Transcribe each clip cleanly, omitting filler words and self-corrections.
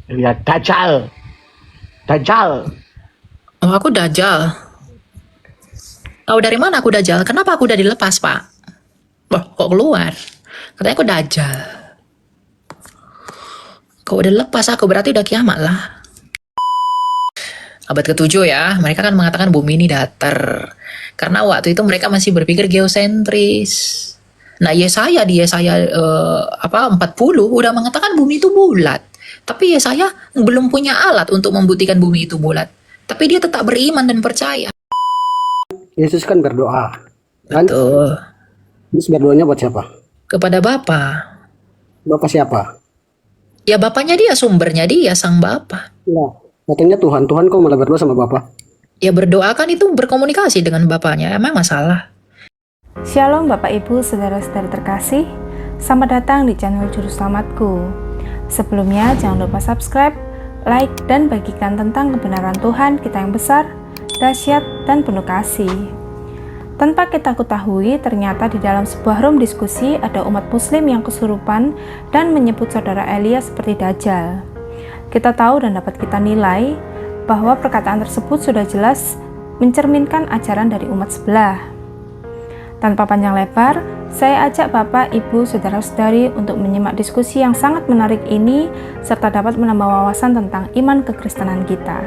Lihat Dajjal. Dajjal. Oh, aku Dajjal. Tahu dari mana aku Dajjal? Kenapa aku udah dilepas, Pak? Wah, kok keluar? Katanya aku Dajjal. Kok udah lepas aku, berarti udah kiamat lah. Abad ke-7 ya, mereka kan mengatakan bumi ini datar. Karena waktu itu mereka masih berpikir geosentris. Nah, Yesaya di Yesaya 40 udah mengatakan bumi itu bulat. Tapi Yesaya belum punya alat untuk membuktikan bumi itu bulat. Tapi dia tetap beriman dan percaya. Yesus kan berdoa, kan? Betul. Terus berdoanya buat siapa? Kepada Bapa. Bapak siapa? Ya Bapaknya dia, sumbernya dia, sang Bapa. Ya, katanya Tuhan. Tuhan kok malah berdoa sama Bapak? Ya berdoa kan itu berkomunikasi dengan Bapaknya, emang masalah? Shalom Bapak Ibu Saudara-saudari terkasih, selamat datang di channel Juru Selamatku. Sebelumnya jangan lupa subscribe, like, dan bagikan tentang kebenaran Tuhan kita yang besar, dahsyat, dan penuh kasih. Tanpa kita ketahui, ternyata di dalam sebuah room diskusi ada umat muslim yang kesurupan dan menyebut saudara Elia seperti Dajjal. Kita tahu dan dapat kita nilai bahwa perkataan tersebut sudah jelas mencerminkan ajaran dari umat sebelah. Tanpa panjang lebar, saya ajak Bapak, Ibu, Saudara-saudari untuk menyimak diskusi yang sangat menarik ini serta dapat menambah wawasan tentang iman kekristenan kita.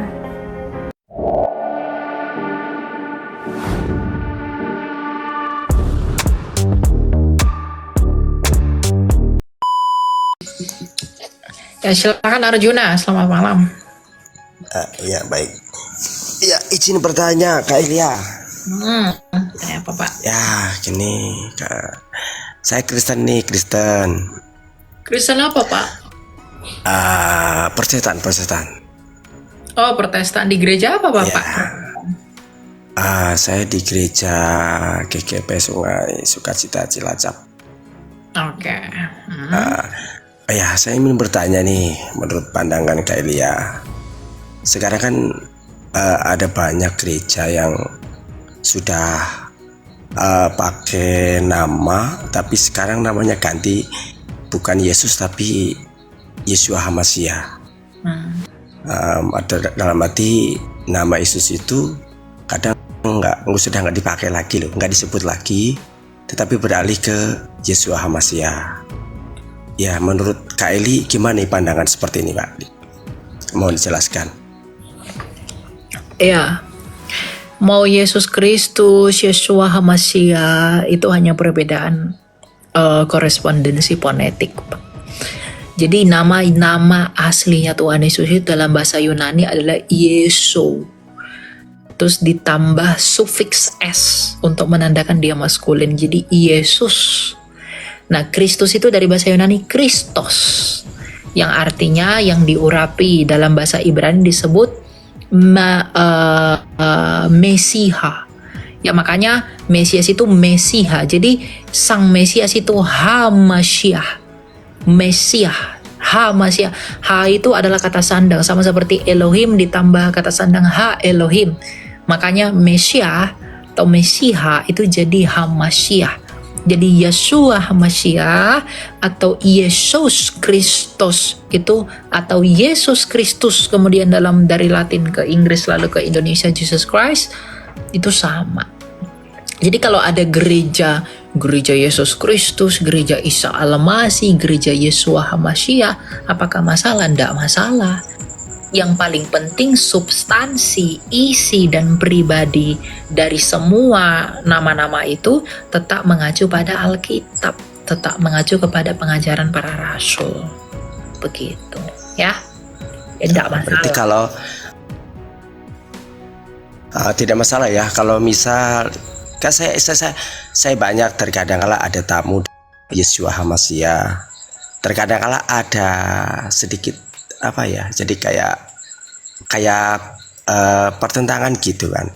Ya silakan Arjuna, selamat malam. Ya baik. Ya izin bertanya Kak Elia. Apa Pak? Ya gini Kak, saya Kristen nih, Kristen. Kristen apa Pak? Protestan. Oh Protestan, di gereja apa Bapak? Saya di gereja GKP Sungai Sukacita Cilacap. Oke. Ya saya ingin bertanya nih, menurut pandangan Kak Elia, sekarang kan ada banyak gereja yang sudah pakai nama, tapi sekarang namanya ganti, bukan Yesus tapi Yeshua HaMashiach. Dalam arti nama Yesus itu kadang sudah nggak dipakai lagi loh, nggak disebut lagi, tetapi beralih ke Yeshua HaMashiach. Ya menurut Kak Eli gimana nih pandangan seperti ini Pak? Mohon dijelaskan. Ya, mau Yesus Kristus, Yeshua HaMashiach itu hanya perbedaan korespondensi fonetik, Pak. Jadi nama aslinya Tuhan Yesus itu dalam bahasa Yunani adalah Yesu. Terus ditambah sufiks s untuk menandakan dia maskulin. Jadi Yesus. Nah, Kristus itu dari bahasa Yunani Kristos, yang artinya yang diurapi, dalam bahasa Ibrani disebut Mesiha. Ya makanya Mesias itu Mesiha. Jadi sang Mesias itu HaMashiach. Mesiah, HaMashiach. Ha itu adalah kata sandang, sama seperti Elohim ditambah kata sandang Ha Elohim. Makanya Mesiah atau Mesiha itu jadi HaMashiach. Jadi Yeshua HaMashiach atau Yesus Kristus itu, atau Yesus Kristus kemudian dari Latin ke Inggris lalu ke Indonesia Jesus Christ, itu sama. Jadi kalau ada gereja Yesus Kristus, gereja Isa Al-Masih, gereja Yeshua HaMashiach, apakah masalah? Tidak masalah. Yang paling penting substansi, isi, dan pribadi dari semua nama-nama itu tetap mengacu pada Alkitab, tetap mengacu kepada pengajaran para rasul. Begitu, ya. Tidak masalah. Berarti kalau tidak masalah ya, kalau misal kan saya banyak, terkadang kala ada tamu Yeshua HaMashiach, terkadang kala ada sedikit jadi kayak pertentangan gitu kan.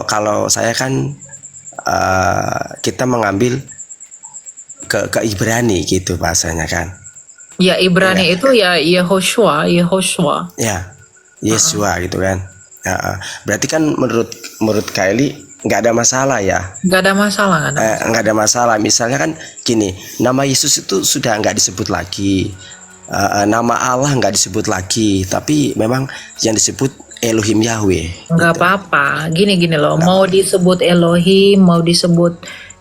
Kalau saya kan kita mengambil ke Ibrani gitu bahasanya kan. Ya Ibrani itu ya Yehoshua. Ya Yeshua gitu kan. Berarti kan menurut Kak Eli nggak ada masalah ya? Nggak ada masalah kan? Nggak ada masalah. Misalnya kan gini, nama Yesus itu sudah nggak disebut lagi. nama Allah nggak disebut lagi, tapi memang yang disebut Elohim Yahweh. Nggak apa-apa. Gini loh, mau disebut Elohim, mau disebut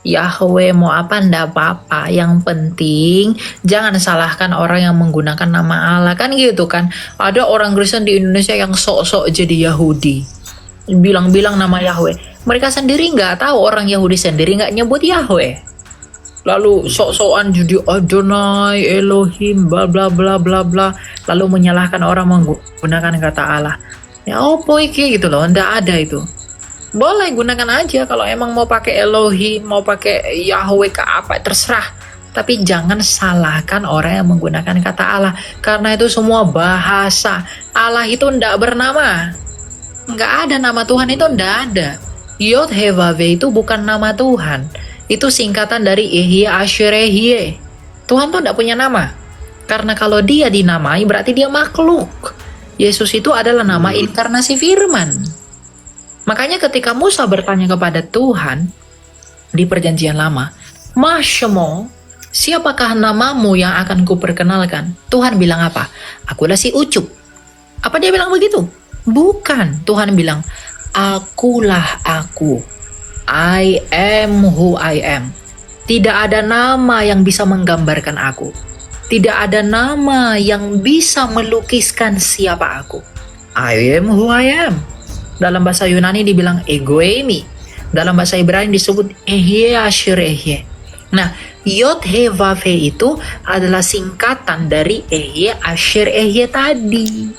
Yahweh, mau apa, nggak apa-apa. Yang penting jangan salahkan orang yang menggunakan nama Allah. Kan gitu kan. Ada orang Kristen di Indonesia yang sok-sok jadi Yahudi, bilang-bilang nama Yahweh. Mereka sendiri nggak tahu, orang Yahudi sendiri nggak nyebut Yahweh. Lalu sok-sokan jadi Adonai, Elohim, bla bla bla bla bla. Lalu menyalahkan orang menggunakan kata Allah. Ya opo iki gitu loh, ndak ada itu. Boleh gunakan aja kalau emang mau pakai Elohim, mau pakai Yahweh ke apa, terserah. Tapi jangan salahkan orang yang menggunakan kata Allah, karena itu semua bahasa. Allah itu ndak bernama. Nggak ada nama Tuhan, itu ndak ada. Yod He Vav He itu bukan nama Tuhan. Itu singkatan dari Ehye Asher Ehye. Tuhan tuh ndak punya nama. Karena kalau dia dinamai berarti dia makhluk. Yesus itu adalah nama inkarnasi firman. Makanya ketika Musa bertanya kepada Tuhan di perjanjian lama, Masyemo, siapakah namamu yang akan kuperkenalkan? Tuhan bilang apa? Akulah si Ucup. Apa dia bilang begitu? Bukan. Tuhan bilang, akulah aku. I am who I am. Tidak ada nama yang bisa menggambarkan aku. Tidak ada nama yang bisa melukiskan siapa aku. I am who I am. Dalam bahasa Yunani dibilang egoemi. Dalam bahasa Ibrani disebut Ehye Asher Ehye. Nah, Yod He Vav He itu adalah singkatan dari Ehye Asher Ehye tadi.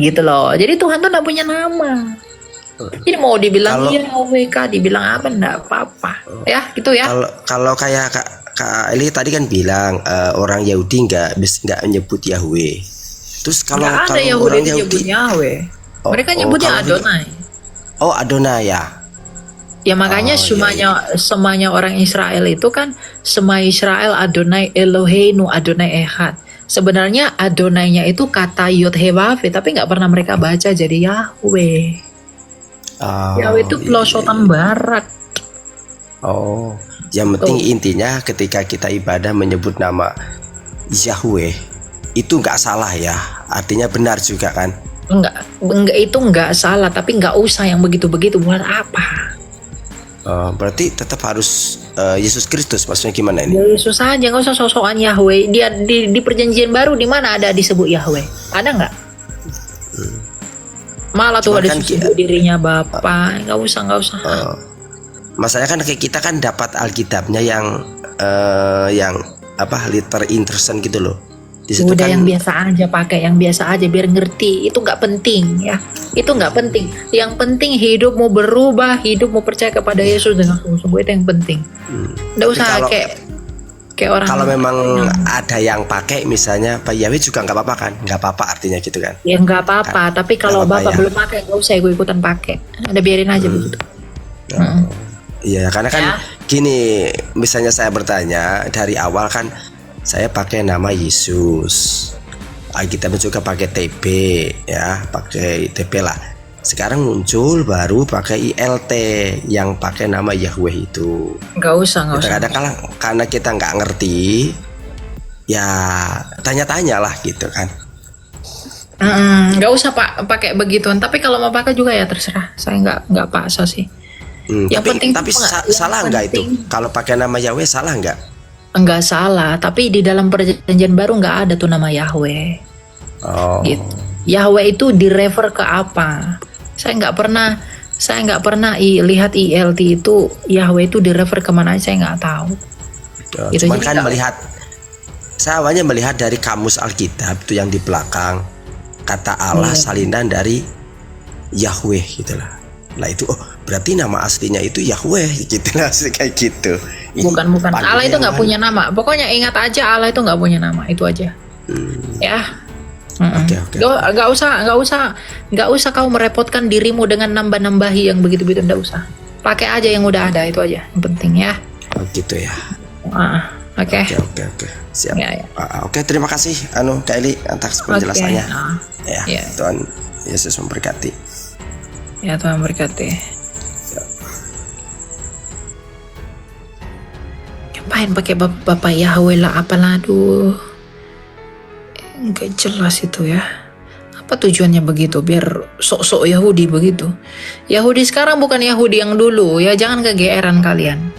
Gitu loh. Jadi Tuhan tuh gak punya nama. Jadi mau dibilang Yahweh kah, dibilang apa, enggak apa-apa. Ya, gitu ya. Kalau kayak Kak Eli tadi kan bilang orang Yahudi nggak nyebut Yahweh. Terus kalau orang Yahudi Yahweh. Mereka nyebutnya Adonai. Oh, Adonai ya. Ya makanya semuanya orang Israel itu kan, semua Israel Adonai Eloheinu, Adonai Echad. Sebenarnya Adonai-nya itu kata Yod He Vav He, tapi nggak pernah mereka baca jadi Yahweh. Yahweh itu pelosotan barat. Oh, yang penting intinya ketika kita ibadah menyebut nama Yahweh itu nggak salah ya, artinya benar juga kan? Enggak itu enggak salah, tapi enggak usah yang begitu-begitu. Buat apa? Berarti tetap harus Yesus Kristus, maksudnya gimana ini? Yesus aja, nggak usah sosokan Yahweh. Dia di perjanjian baru di mana ada disebut Yahweh? Ada nggak? Malah tuh ada kan disebut dirinya Bapa. Nggak usah. Masalahnya kan kayak kita kan dapat Alkitabnya yang liter intersen gitu loh. Udah kan, yang biasa aja, pakai yang biasa aja biar ngerti. Itu nggak penting ya. Itu nggak penting. Yang penting hidupmu berubah, hidupmu percaya kepada Yesus dengan sungguh-sungguh, itu yang penting. Nggak usah kayak orang. Kalau memang ada yang pakai misalnya Pak Yahweh juga nggak apa-apa kan? Nggak apa-apa artinya gitu kan? Ya nggak apa-apa. Tapi kalau Bapak belum pakai, nggak usah ikutan pakai. Ada biarin aja begitu. Iya, karena kan gini, misalnya saya bertanya dari awal kan saya pakai nama Yesus, kita juga pakai TB ya, pakai TB lah. Sekarang muncul baru pakai ILT yang pakai nama Yahweh itu. Nggak usah. Kadang-kadang karena kita nggak ngerti, ya tanya-tanya lah gitu kan. Nggak usah pakai begituan. Tapi kalau mau pakai juga ya terserah. Saya nggak paksa sih. Tapi salah nggak itu? Kalau pakai nama Yahweh salah nggak? Enggak salah, tapi di dalam perjanjian baru nggak ada tuh nama Yahweh. Gitu. Yahweh itu direfer ke apa? Saya nggak pernah lihat ILT itu Yahweh itu direfer kemana, saya nggak tahu. Gitu, cuman kan saya awalnya melihat dari kamus Alkitab itu yang di belakang kata Allah salinan dari Yahweh gitulah. Lah itu berarti nama aslinya itu Yahweh gitulah, kayak gitu. Bukan. Allah itu nggak punya nama. Pokoknya ingat aja Allah itu nggak punya nama. Itu aja. Ya. Okay. Nggak usah kau merepotkan dirimu dengan nambah-nambahi yang begitu-begitu. Nggak usah. Pakai aja yang udah ada, itu aja. Yang penting ya. Oh gitu ya. Oke. Siap. Ya. Oke, terima kasih Kak Eli atas penjelasannya. Ya. Tuhan Yesus memberkati. Ya, Tuhan berkati. Ngapain pakai Bapak Yahweh lah, apalah, aduh. Nggak jelas itu ya. Apa tujuannya begitu? Biar sok-sok Yahudi begitu. Yahudi sekarang bukan Yahudi yang dulu ya, jangan kegeeran kalian.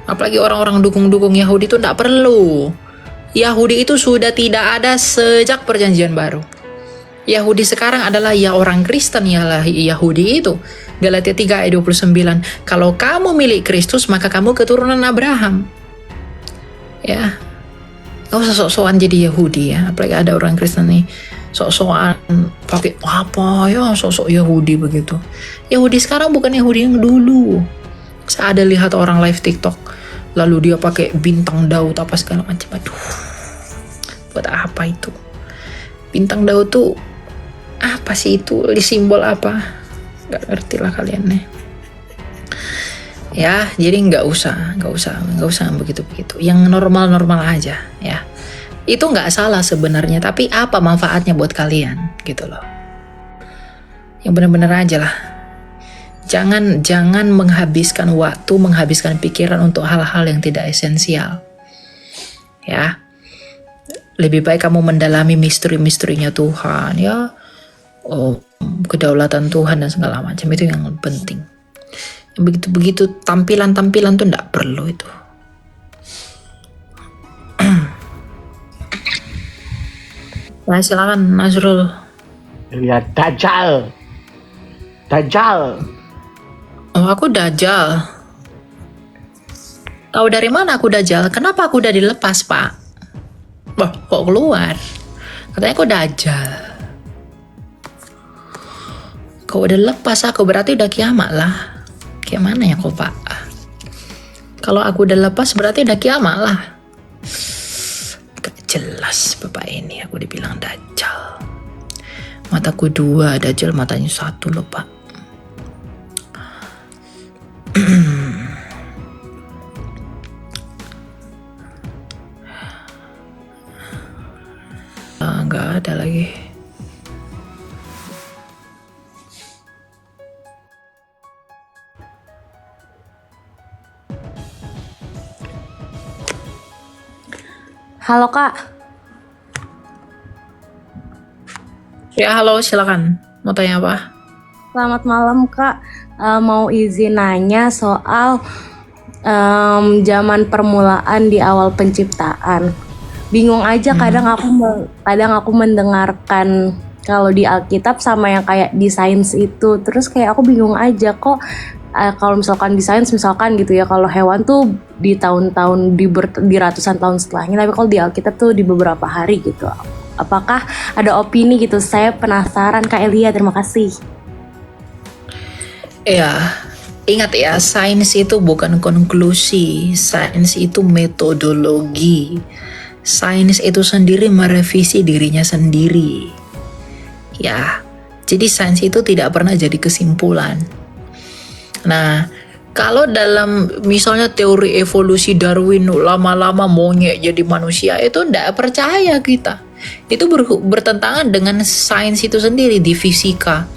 Apalagi orang-orang dukung-dukung Yahudi itu tidak perlu. Yahudi itu sudah tidak ada sejak perjanjian baru. Yahudi sekarang adalah ya orang Kristen, ialah Yahudi itu. Galatia 3 ayat 29. Kalau kamu milik Kristus, maka kamu keturunan Abraham. Ya. Gak usah sok-sokan jadi Yahudi ya. Apalagi ada orang Kristen nih sok-sokan pakai apa ya, sok-sok Yahudi begitu. Yahudi sekarang bukan Yahudi yang dulu. Saya ada lihat orang live TikTok, lalu dia pakai bintang Daud apa segala macam. Aduh, buat apa itu? Bintang Daud tuh apa sih itu? Simbol apa? Gak ngerti lah kalian nih. Ya, jadi nggak usah begitu-begitu. Yang normal-normal aja ya. Itu nggak salah sebenarnya, tapi apa manfaatnya buat kalian gitu loh. Yang benar-benar aja lah. Jangan menghabiskan waktu, menghabiskan pikiran untuk hal-hal yang tidak esensial. Ya. Lebih baik kamu mendalami misteri-misterinya Tuhan ya. Kedaulatan Tuhan dan segala macam, itu yang penting. Yang begitu-begitu tampilan-tampilan tuh nggak perlu itu. Nah, silakan Nazrul. Ya, Dajjal. Oh, aku Dajjal. Tahu dari mana aku Dajjal? Kenapa aku udah dilepas, Pak? Wah, kok keluar? Katanya aku Dajjal. Kau udah lepas aku, berarti udah kiamat lah. Gimana ya kok, Pak? Kalau aku udah lepas berarti udah kiamat lah. Gak jelas Bapak ini, aku dibilang Dajjal. Mataku 2, Dajjal matanya 1 loh, Pak. Nggak ada lagi. Halo Kak. Ya halo, silakan. Mau tanya apa? Selamat malam Kak. Mau izin nanya soal zaman permulaan di awal penciptaan. Bingung aja kadang aku mendengarkan kalau di Alkitab sama yang kayak di sains itu. Terus kayak aku bingung aja kok kalau misalkan di sains misalkan gitu ya, kalau hewan tuh di tahun-tahun di ratusan tahun setelahnya, tapi kalau di Alkitab tuh di beberapa hari gitu. Apakah ada opini gitu? Saya penasaran Kak Elia, terima kasih. Ya, ingat ya, sains itu bukan konklusi, sains itu metodologi. Sains itu sendiri merevisi dirinya sendiri. Ya, jadi sains itu tidak pernah jadi kesimpulan. Nah, kalau dalam misalnya teori evolusi Darwin lama-lama monyet jadi manusia, itu tidak percaya kita. Itu bertentangan dengan sains itu sendiri di fisika.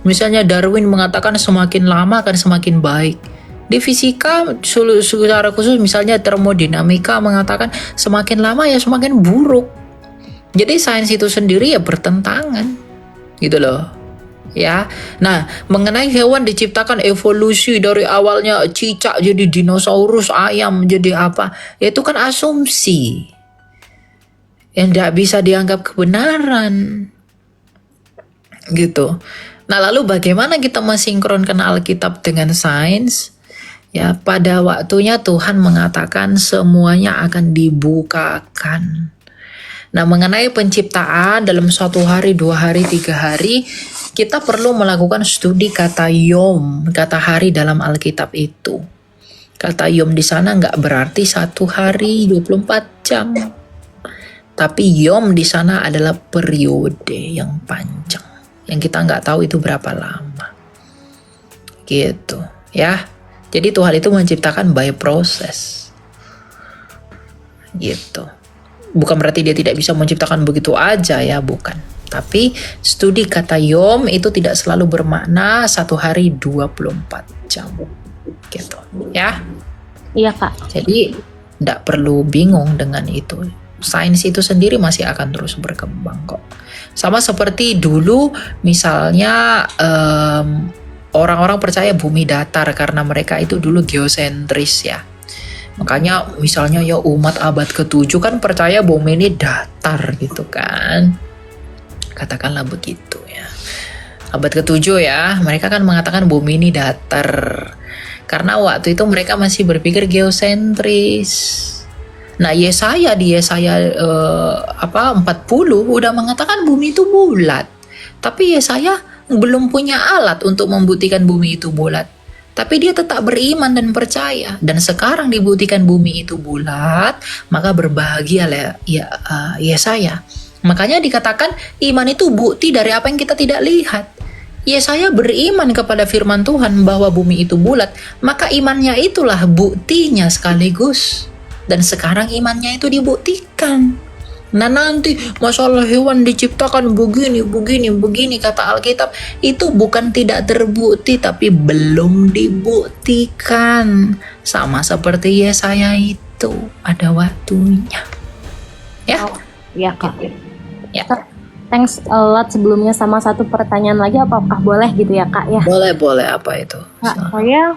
Misalnya Darwin mengatakan semakin lama akan semakin baik. Di fisika secara khusus misalnya termodinamika mengatakan semakin lama ya semakin buruk. Jadi sains itu sendiri ya bertentangan. Gitu loh. Ya, nah mengenai hewan diciptakan evolusi dari awalnya cicak jadi dinosaurus, ayam jadi apa, ya itu kan asumsi yang tidak bisa dianggap kebenaran, gitu. Nah lalu bagaimana kita mensinkronkan Alkitab dengan sains? Ya pada waktunya Tuhan mengatakan semuanya akan dibukakan. Nah mengenai penciptaan dalam 1 hari, 2 hari, 3 hari, kita perlu melakukan studi kata yom, kata hari dalam Alkitab itu. Kata yom di sana nggak berarti 1 hari 24 jam. Tapi yom di sana adalah periode yang panjang. Yang kita nggak tahu itu berapa lama. Gitu ya. Jadi Tuhan itu menciptakan by proses. Gitu. Bukan berarti dia tidak bisa menciptakan begitu aja ya, bukan. Tapi studi kata yom itu tidak selalu bermakna 1 hari 24 jam. Gitu ya. Iya Kak. Jadi tidak perlu bingung dengan itu. sains itu sendiri masih akan terus berkembang kok. Sama seperti dulu misalnya orang-orang percaya bumi datar karena mereka itu dulu geosentris ya. Makanya misalnya ya umat abad ke-7 kan percaya bumi ini datar gitu kan. Katakanlah begitu ya. Abad ke-7 ya, mereka kan mengatakan bumi ini datar. Karena waktu itu mereka masih berpikir geosentris. Nah, Yesaya di Yesaya 40 udah mengatakan bumi itu bulat. Tapi Yesaya belum punya alat untuk membuktikan bumi itu bulat. Tapi dia tetap beriman dan percaya. Dan sekarang dibuktikan bumi itu bulat, maka berbahagialah Yesaya. Makanya dikatakan iman itu bukti dari apa yang kita tidak lihat. Yesaya beriman kepada firman Tuhan bahwa bumi itu bulat, maka imannya itulah buktinya sekaligus. Dan sekarang imannya itu dibuktikan. Nah nanti masalah hewan diciptakan begini kata Alkitab, itu bukan tidak terbukti tapi belum dibuktikan. Sama seperti Yesaya itu ada waktunya. Ya? Ya Kak. Ya. Thanks a lot sebelumnya. Sama satu pertanyaan lagi, apakah boleh gitu ya Kak ya? Boleh apa itu? Kak, saya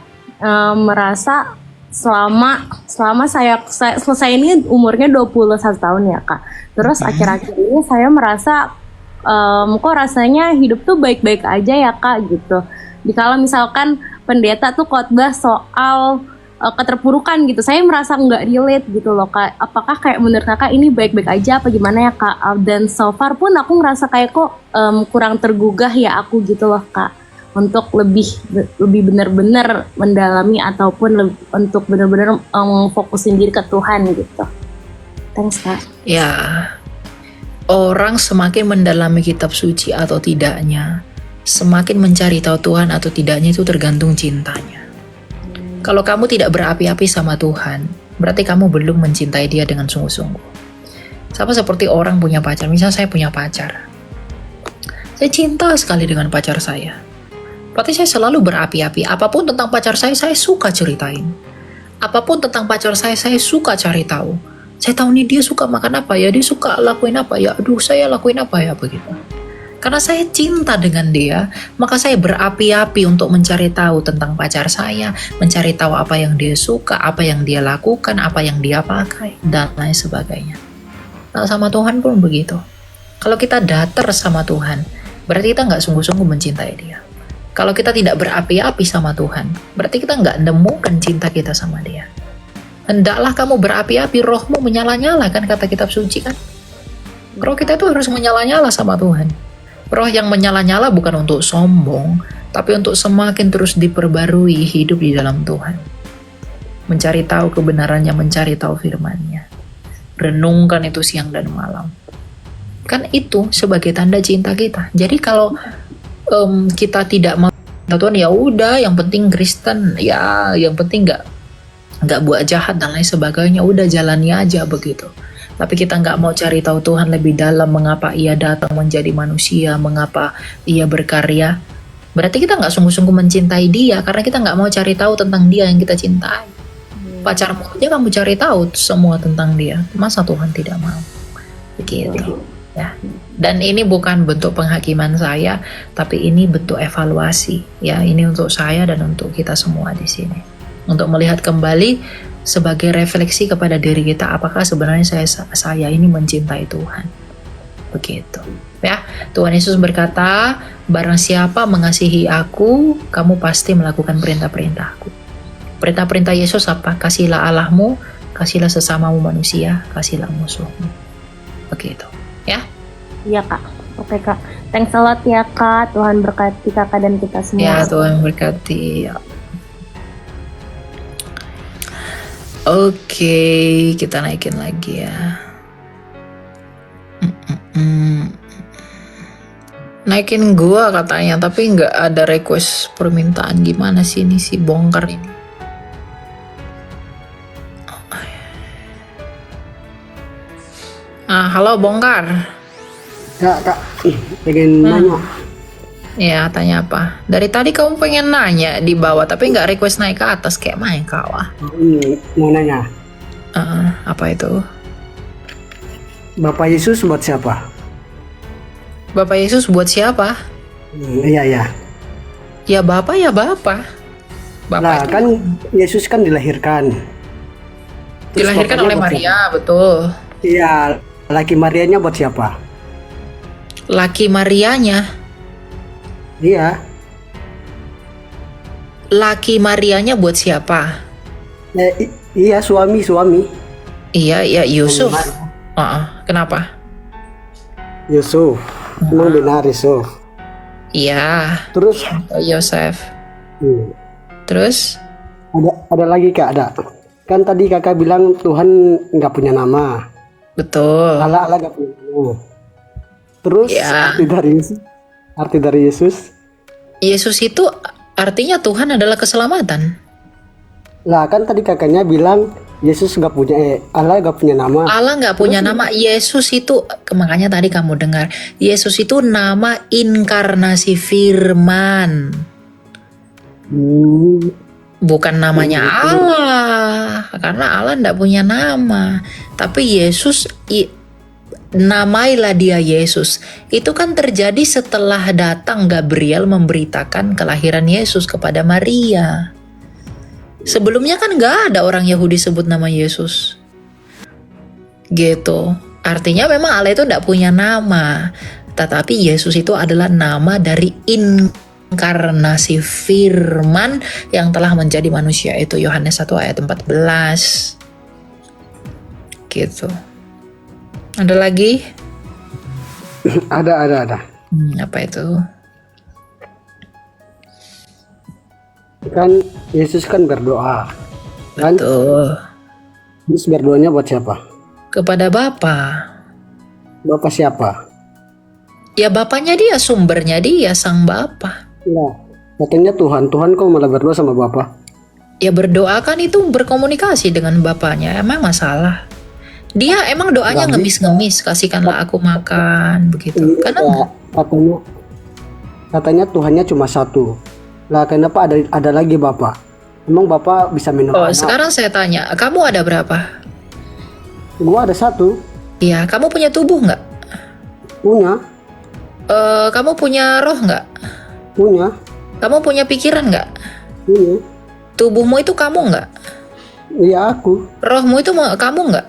merasa selama saya selesai ini umurnya 21 tahun ya Kak. Terus akhir-akhir ini saya merasa kok rasanya hidup tuh baik-baik aja ya Kak gitu. Kalau misalkan pendeta tuh khotbah soal keterpurukan gitu, saya merasa nggak relate gitu loh Kak. Apakah kayak menurut Kakak ini baik-baik aja apa gimana ya Kak? Dan so far pun aku ngerasa kayak kok kurang tergugah ya aku gitu loh Kak. Untuk lebih benar-benar mendalami ataupun untuk benar-benar fokusin diri ke Tuhan gitu. Thanks Kak. Ya, orang semakin mendalami kitab suci atau tidaknya, semakin mencari tahu Tuhan atau tidaknya itu tergantung cintanya. Kalau kamu tidak berapi-api sama Tuhan, berarti kamu belum mencintai Dia dengan sungguh-sungguh. Sama seperti orang punya pacar. Misalnya saya punya pacar, saya cinta sekali dengan pacar saya. Berarti saya selalu berapi-api. Apapun tentang pacar saya suka ceritain. Apapun tentang pacar saya suka cari tahu. Saya tahu nih dia suka makan apa ya, dia suka lakuin apa ya, aduh saya lakuin apa ya, begitu. Karena saya cinta dengan dia, maka saya berapi-api untuk mencari tahu tentang pacar saya, mencari tahu apa yang dia suka, apa yang dia lakukan, apa yang dia pakai, dan lain sebagainya. Nah sama Tuhan pun begitu. Kalau kita datar sama Tuhan, berarti kita nggak sungguh-sungguh mencintai Dia. Kalau kita tidak berapi-api sama Tuhan, berarti kita nggak nemukan cinta kita sama Dia. Hendaklah kamu berapi-api, rohmu menyala-nyala, kan kata kitab suci kan. Roh kita itu harus menyala-nyala sama Tuhan. Roh yang menyala-nyala bukan untuk sombong, tapi untuk semakin terus diperbarui hidup di dalam Tuhan. Mencari tahu kebenarannya, mencari tahu firman-Nya. Renungkan itu siang dan malam. Kan itu sebagai tanda cinta kita. Jadi kalau kita tidak mau Tuhan, ya udah, yang penting Kristen, ya yang penting nggak buat jahat dan lain sebagainya, udah jalani aja begitu. Tapi kita nggak mau cari tahu Tuhan lebih dalam, mengapa Ia datang menjadi manusia, mengapa Ia berkarya. Berarti kita nggak sungguh-sungguh mencintai Dia, karena kita nggak mau cari tahu tentang Dia yang kita cintai. Pacarmu aja kamu cari tahu semua tentang Dia, masa Tuhan tidak mau? Begitu. Ya. Dan ini bukan bentuk penghakiman saya, tapi ini bentuk evaluasi. Ya, ini untuk saya dan untuk kita semua di sini. Untuk melihat kembali sebagai refleksi kepada diri kita, apakah sebenarnya saya ini mencintai Tuhan. Begitu. Ya, Tuhan Yesus berkata, barang siapa mengasihi aku, kamu pasti melakukan perintah-perintahku. Perintah-perintah Yesus apa? Kasihilah Allahmu, kasihilah sesamamu manusia, kasihilah musuhmu. Begitu. Ya? Iya Kak. Oke Kak. Thanks a lot ya Kak. Tuhan berkati Kakak dan kita semua. Ya, Tuhan berkati. Ya. Oke, kita naikin lagi ya. Naikin gua katanya, tapi nggak ada request permintaan. Gimana sih ini si bongkar ini? Halo bongkar. Kak, pengen nanya. Ya, tanya apa? Dari tadi kamu pengen nanya di bawah, tapi nggak request naik ke atas kayak main kawah. Ini mau nanya. Apa itu? Bapak Yesus buat siapa? Bapak Yesus buat siapa? Iya ya. Ya Bapak ya Bapak. Bapak Nah itu kan Yesus kan dilahirkan. Terus dilahirkan bapaknya oleh buat Maria, siapa? betul. Iya, laki Marianya buat siapa? Laki Marianya, Iya, laki Marianya buat siapa? iya suami. Iya, ya Yusuf. Benar. Kenapa? Yusuf, emang benar Yusuf. Iya, Terus Yosef. hmm, Terus? ada lagi kak, ada. Kan tadi kakak bilang Tuhan nggak punya nama, Betul. Allah nggak punya nama. Terus Ya. arti dari Yesus, Yesus itu artinya Tuhan adalah keselamatan. lah kan tadi kakaknya bilang Yesus nggak punya, Allah nggak punya nama. Allah nggak punya nama. Yesus itu, makanya tadi kamu dengar, Yesus itu nama inkarnasi firman. Hmm, Bukan namanya Allah, karena Allah ndak punya nama. Tapi Yesus, namailah dia Yesus. Itu kan terjadi setelah datang Gabriel memberitakan kelahiran Yesus kepada Maria. Sebelumnya kan nggak ada orang Yahudi sebut nama Yesus. Gitu. Artinya memang Allah itu ndak punya nama. Tetapi Yesus itu adalah nama dari inkarnasi firman yang telah menjadi manusia, itu Yohanes 1 ayat 14. Gitu. Ada lagi? ada. Apa itu? Kan Yesus kan berdoa, kan? Tuh, Terus berdoanya buat siapa? kepada Bapa. Bapak siapa? Ya Bapaknya dia, sumbernya dia, sang Bapa. Lah, katanya Tuhan kok malah berdoa sama Bapak? Ya berdoa kan itu berkomunikasi dengan Bapaknya, emang masalah? Dia emang doanya Lagi. ngemis-ngemis, kasihkanlah aku makan, begitu. Karena Iya, katanya Tuhannya cuma satu. Lah kenapa ada lagi Bapak? Emang Bapak bisa minum anak? sekarang saya tanya, kamu ada berapa? Gua ada satu, Ya, kamu punya tubuh nggak? punya, Kamu punya roh nggak? punya, Kamu punya pikiran nggak? punya. Tubuhmu itu kamu nggak? Iya aku, Rohmu itu kamu nggak?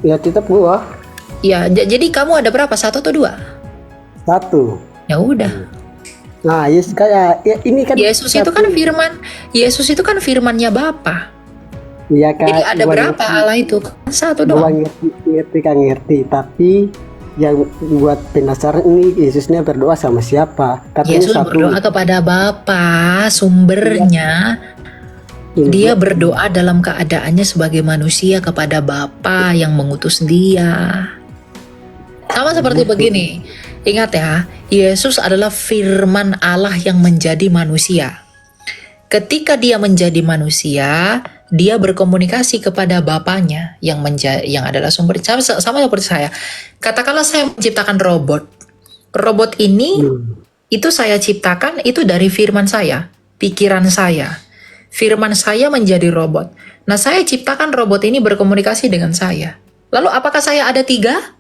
ya tetap gua Ya, jadi kamu ada berapa? 1 atau 2? satu. Ya udah. Nah, Yesus kayak ya, ini kan Yesus itu kan firman. Yesus itu kan firmannya Bapa. Iya kak. Jadi ada gua berapa ngerti. Allah itu? Satu Gua doang. ngerti, tapi yang buat penasaran ini Yesusnya berdoa sama siapa? Katanya Yesus satu. berdoa kepada Bapa, sumbernya. Dia berdoa dalam keadaannya sebagai manusia kepada Bapa yang mengutus dia. Sama seperti begini. Ingat ya, Yesus adalah firman Allah yang menjadi manusia. Ketika dia menjadi manusia, dia berkomunikasi kepada Bapanya yang adalah sumber. Sama seperti saya. Katakanlah saya menciptakan robot. Robot ini itu saya ciptakan itu dari firman saya, pikiran saya. Firman saya menjadi robot. Nah, saya ciptakan robot ini berkomunikasi dengan saya. Lalu apakah saya ada 3?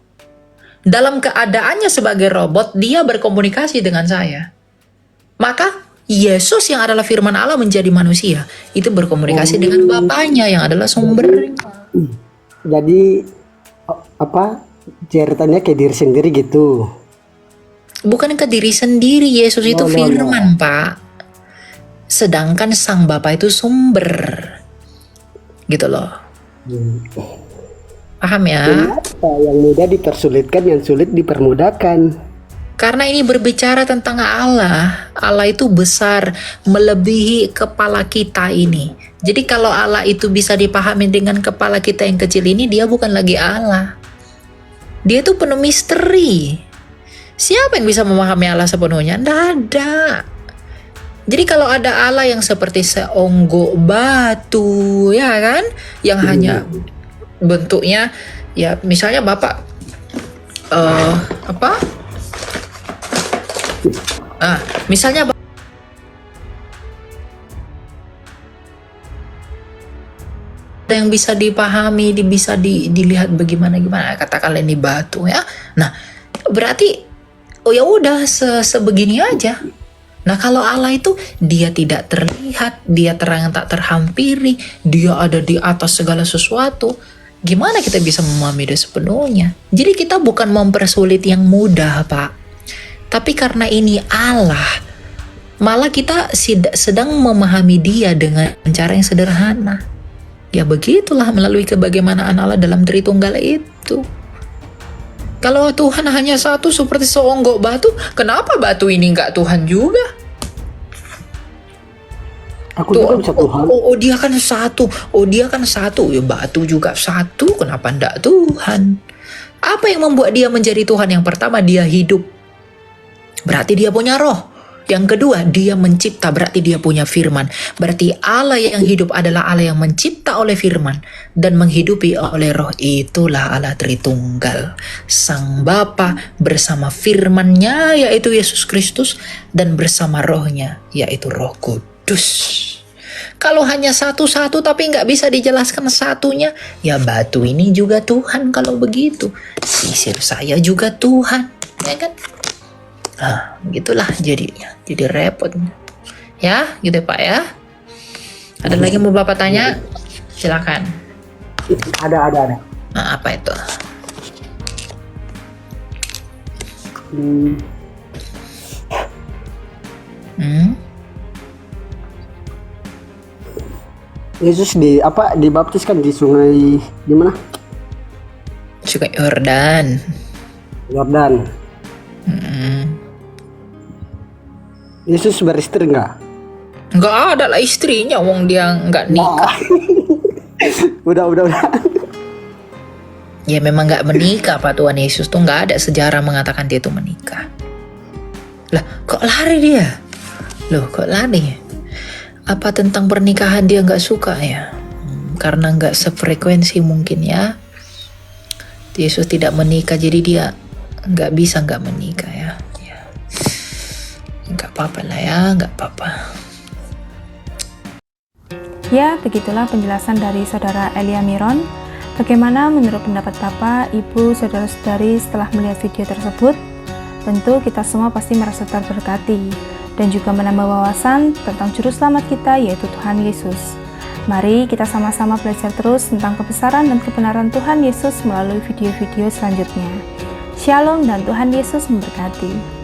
Dalam keadaannya sebagai robot, dia berkomunikasi dengan saya. Maka Yesus yang adalah firman Allah menjadi manusia, itu berkomunikasi dengan Bapaknya yang adalah sumber. Jadi apa ceritanya kayak diri sendiri gitu? Bukan ke diri sendiri, Yesus itu No. firman, Pak. Sedangkan sang Bapa itu sumber. Gitu loh. Paham ya? Kenapa yang mudah dipersulitkan, yang sulit dipermudahkan? Karena ini berbicara tentang Allah. Allah itu besar, melebihi kepala kita ini. Jadi kalau Allah itu bisa dipahami dengan kepala kita yang kecil ini, dia bukan lagi Allah. Dia itu penuh misteri. Siapa yang bisa memahami Allah sepenuhnya? Tidak ada. Jadi kalau ada Allah yang seperti seonggok batu, ya kan? Yang hanya bentuknya, ya misalnya Bapak, misalnya ada yang bisa dipahami, bisa dilihat bagaimana katakanlah ini batu ya. Nah, berarti oh ya udah sebegini aja. Nah, kalau Allah itu dia tidak terlihat, dia terang tak terhampiri, dia ada di atas segala sesuatu. Gimana kita bisa memahami dia sepenuhnya? Jadi kita bukan mempersulit yang mudah, Pak. Tapi karena ini Allah, malah kita sedang memahami dia dengan cara yang sederhana. Ya begitulah melalui kebagaimanaan Allah dalam Tritunggal itu. Kalau Tuhan hanya satu seperti seonggok batu, kenapa batu ini enggak Tuhan juga? Aku juga bisa Tuhan. Oh, dia kan satu. Oh, dia kan satu. Ya batu juga satu. Kenapa enggak Tuhan? Apa yang membuat dia menjadi Tuhan? Yang pertama, dia hidup. Berarti dia punya roh. Yang kedua, dia mencipta, berarti dia punya firman. Berarti Allah yang hidup adalah Allah yang mencipta oleh firman dan menghidupi oleh roh. Itulah Allah Tritunggal. Sang Bapa bersama firman-Nya yaitu Yesus Kristus dan bersama rohnya yaitu Roh Kudus. Kalau hanya satu-satu tapi nggak bisa dijelaskan satunya, ya batu ini juga Tuhan kalau begitu. Sisir saya juga Tuhan, ya kan? Ah, gitulah jadinya. Jadi repot. Ya, gitu Pak ya. Ada lagi mau Bapak tanya? Silakan. Ada. Nah, apa itu? Yesus dibaptiskan di sungai di mana? Sungai Yordan. Yordan. Yesus beristri enggak? Nggak ada lah istrinya, wong dia nggak nikah. Udah. Ya memang nggak menikah Pak. Tuhan Yesus tuh nggak ada sejarah mengatakan dia itu menikah. Lah kok lari dia? Loh kok lari? Apa tentang pernikahan dia nggak suka ya? Karena nggak sefrekuensi mungkin ya. Yesus tidak menikah jadi dia nggak bisa nggak menikah ya. Nggak apa-apa lah ya, nggak apa-apa. Ya, begitulah penjelasan dari Saudara Elia Miron. Bagaimana menurut pendapat Bapak, Ibu, Saudara-saudari setelah melihat video tersebut? Tentu kita semua pasti merasa terberkati dan juga menambah wawasan tentang Juru Selamat kita yaitu Tuhan Yesus. Mari kita sama-sama belajar terus tentang kebesaran dan kebenaran Tuhan Yesus melalui video-video selanjutnya. Shalom dan Tuhan Yesus memberkati.